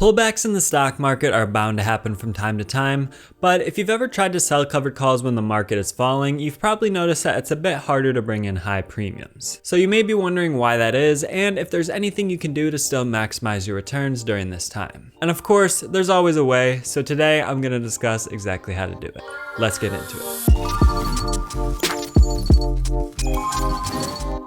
Pullbacks in the stock market are bound to happen from time to time, but if you've ever tried to sell covered calls when the market is falling, you've probably noticed that it's a bit harder to bring in high premiums. So you may be wondering why that is, and if there's anything you can do to still maximize your returns during this time. And of course, there's always a way, so today I'm going to discuss exactly how to do it. Let's get into it.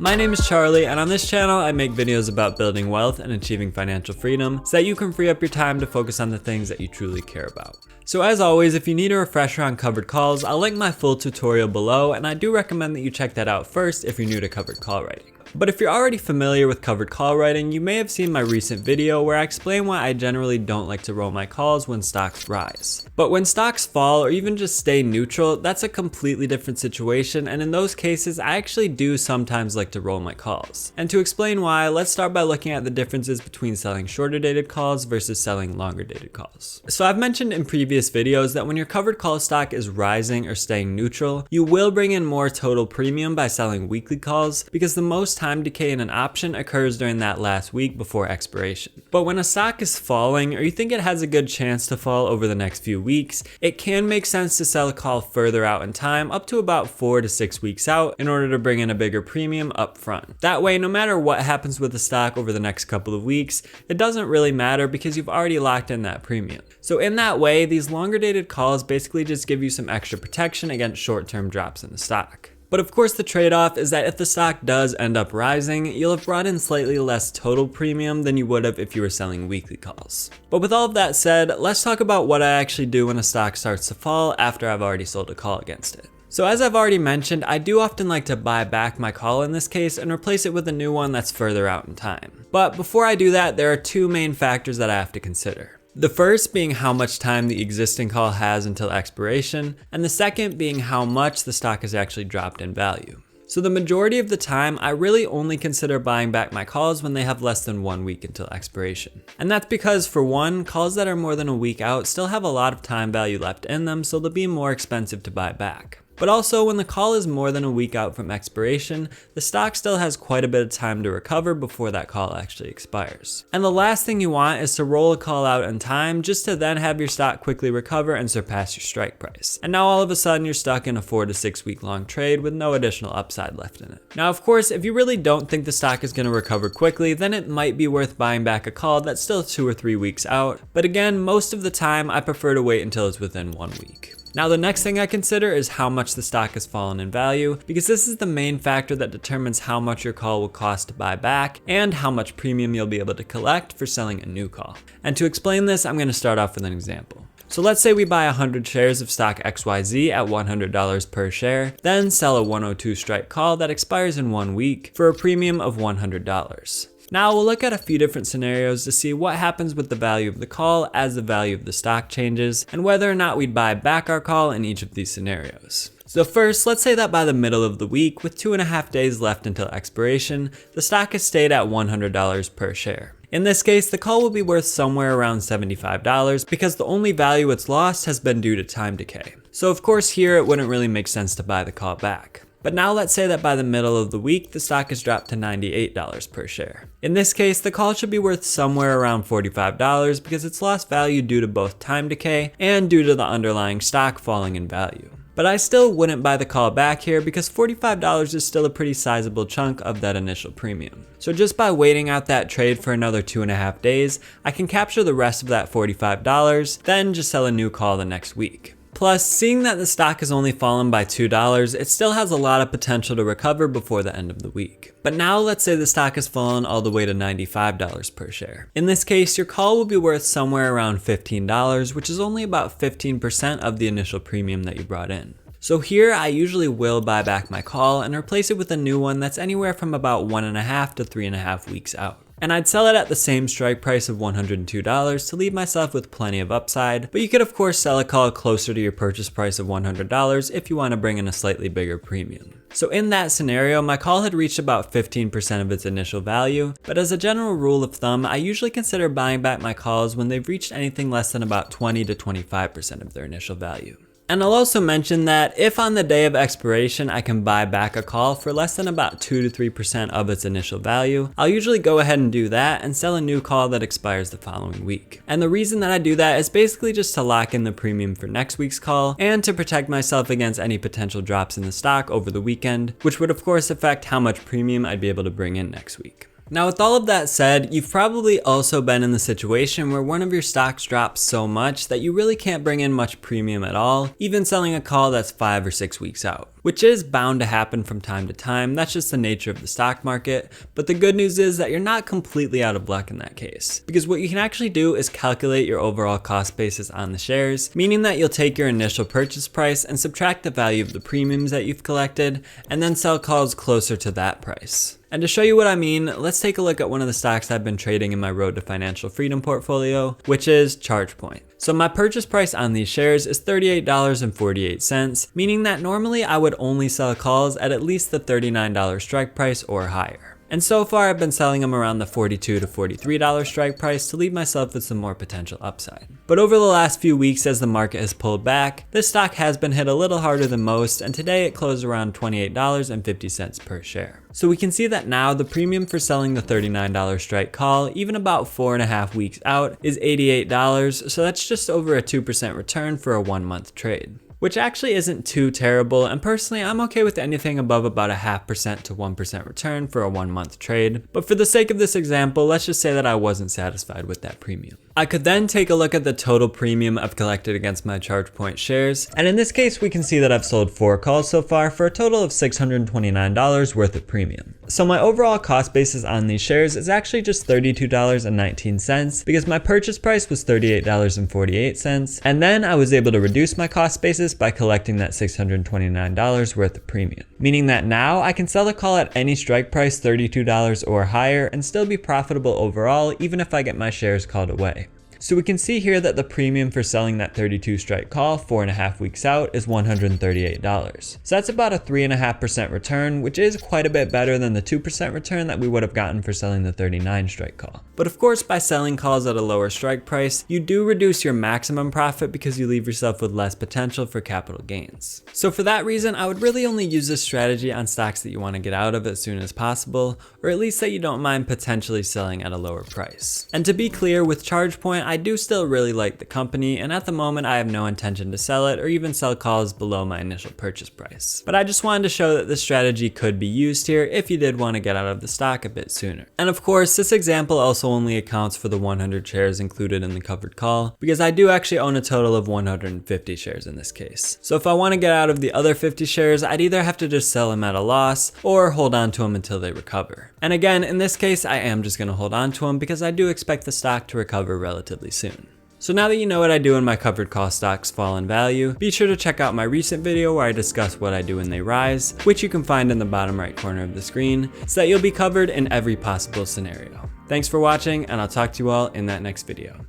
My name is Charlie, and on this channel I make videos about building wealth and achieving financial freedom so that you can free up your time to focus on the things that you truly care about. So as always, if you need a refresher on covered calls, I'll link my full tutorial below, and I do recommend that you check that out first if you're new to covered call writing. But if you're already familiar with covered call writing, you may have seen my recent video where I explain why I generally don't like to roll my calls when stocks rise. But when stocks fall or even just stay neutral, that's a completely different situation, and in those cases I actually do sometimes like to roll my calls. And to explain why, let's start by looking at the differences between selling shorter dated calls versus selling longer dated calls. So I've mentioned in previous videos that when your covered call stock is rising or staying neutral, you will bring in more total premium by selling weekly calls because the most time decay in an option occurs during that last week before expiration. But when a stock is falling, or you think it has a good chance to fall over the next few weeks, it can make sense to sell a call further out in time, up to about 4 to 6 weeks out, in order to bring in a bigger premium up front. That way, no matter what happens with the stock over the next couple of weeks, it doesn't really matter because you've already locked in that premium. So in that way, these longer dated calls basically just give you some extra protection against short-term drops in the stock. But of course the trade-off is that if the stock does end up rising, you'll have brought in slightly less total premium than you would have if you were selling weekly calls. But with all of that said, let's talk about what I actually do when a stock starts to fall after I've already sold a call against it. So as I've already mentioned, I do often like to buy back my call in this case and replace it with a new one that's further out in time. But before I do that, there are two main factors that I have to consider. The first being how much time the existing call has until expiration, and the second being how much the stock has actually dropped in value. So the majority of the time, I really only consider buying back my calls when they have less than 1 week until expiration. And that's because, for one, calls that are more than a week out still have a lot of time value left in them, so they'll be more expensive to buy back. But also, when the call is more than a week out from expiration, the stock still has quite a bit of time to recover before that call actually expires. And the last thing you want is to roll a call out in time just to then have your stock quickly recover and surpass your strike price. And now all of a sudden you're stuck in a 4 to 6 week long trade with no additional upside left in it. Now of course, if you really don't think the stock is going to recover quickly, then it might be worth buying back a call that's still 2 or 3 weeks out. But again, most of the time I prefer to wait until it's within 1 week. Now the next thing I consider is how much the stock has fallen in value, because this is the main factor that determines how much your call will cost to buy back and how much premium you'll be able to collect for selling a new call. And to explain this, I'm going to start off with an example. So let's say we buy 100 shares of stock XYZ at $100 per share, then sell a 102 strike call that expires in 1 week for a premium of $100. Now we'll look at a few different scenarios to see what happens with the value of the call as the value of the stock changes, and whether or not we'd buy back our call in each of these scenarios. So first, let's say that by the middle of the week, with 2.5 days left until expiration, the stock has stayed at $100 per share. In this case, the call will be worth somewhere around $75 because the only value it's lost has been due to time decay. So of course here it wouldn't really make sense to buy the call back. But now let's say that by the middle of the week, the stock has dropped to $98 per share. In this case, the call should be worth somewhere around $45 because it's lost value due to both time decay and due to the underlying stock falling in value. But I still wouldn't buy the call back here because $45 is still a pretty sizable chunk of that initial premium. So just by waiting out that trade for another 2.5 days, I can capture the rest of that $45, then just sell a new call the next week. Plus, seeing that the stock has only fallen by $2, it still has a lot of potential to recover before the end of the week. But now let's say the stock has fallen all the way to $95 per share. In this case, your call will be worth somewhere around $15, which is only about 15% of the initial premium that you brought in. So here I usually will buy back my call and replace it with a new one that's anywhere from about 1.5 to 3.5 weeks out. And I'd sell it at the same strike price of $102 to leave myself with plenty of upside, but you could of course sell a call closer to your purchase price of $100 if you want to bring in a slightly bigger premium. So in that scenario, my call had reached about 15% of its initial value, but as a general rule of thumb, I usually consider buying back my calls when they've reached anything less than about 20 to 25% of their initial value. And I'll also mention that if on the day of expiration I can buy back a call for less than about 2 to 3% of its initial value, I'll usually go ahead and do that and sell a new call that expires the following week. And the reason that I do that is basically just to lock in the premium for next week's call and to protect myself against any potential drops in the stock over the weekend, which would of course affect how much premium I'd be able to bring in next week. Now with all of that said, you've probably also been in the situation where one of your stocks drops so much that you really can't bring in much premium at all, even selling a call that's 5 or 6 weeks out. Which is bound to happen from time to time, that's just the nature of the stock market, but the good news is that you're not completely out of luck in that case. Because what you can actually do is calculate your overall cost basis on the shares, meaning that you'll take your initial purchase price and subtract the value of the premiums that you've collected, and then sell calls closer to that price. And to show you what I mean, let's take a look at one of the stocks I've been trading in my Road to Financial Freedom portfolio, which is ChargePoint. So my purchase price on these shares is $38.48, meaning that normally I would only sell calls at least the $39 strike price or higher. And so far I've been selling them around the $42 to $43 strike price to leave myself with some more potential upside. But over the last few weeks as the market has pulled back, this stock has been hit a little harder than most, and today it closed around $28.50 per share. So we can see that now the premium for selling the $39 strike call, even about 4.5 weeks out, is $88, so that's just over a 2% return for a 1-month trade. Which actually isn't too terrible, and personally I'm okay with anything above about a 0.5% to 1% return for a 1-month trade, but for the sake of this example, let's just say that I wasn't satisfied with that premium. I could then take a look at the total premium I've collected against my ChargePoint shares, and in this case we can see that I've sold 4 calls so far for a total of $629 worth of premium. So my overall cost basis on these shares is actually just $32.19 because my purchase price was $38.48, and then I was able to reduce my cost basis by collecting that $629 worth of premium. Meaning that now I can sell a call at any strike price $32 or higher and still be profitable overall even if I get my shares called away. So we can see here that the premium for selling that 32 strike call 4.5 weeks out is $138. So that's about a 3.5% return, which is quite a bit better than the 2% return that we would have gotten for selling the 39 strike call. But of course, by selling calls at a lower strike price, you do reduce your maximum profit because you leave yourself with less potential for capital gains. So for that reason, I would really only use this strategy on stocks that you want to get out of as soon as possible, or at least that you don't mind potentially selling at a lower price. And to be clear, with ChargePoint, I do still really like the company, and at the moment I have no intention to sell it or even sell calls below my initial purchase price. But I just wanted to show that this strategy could be used here if you did want to get out of the stock a bit sooner. And of course, this example also only accounts for the 100 shares included in the covered call, because I do actually own a total of 150 shares in this case. So if I want to get out of the other 50 shares, I'd either have to just sell them at a loss or hold on to them until they recover. And again, in this case, I am just going to hold on to them because I do expect the stock to recover relatively soon. So now that you know what I do when my covered call stocks fall in value, be sure to check out my recent video where I discuss what I do when they rise, which you can find in the bottom right corner of the screen, so that you'll be covered in every possible scenario. Thanks for watching, and I'll talk to you all in that next video.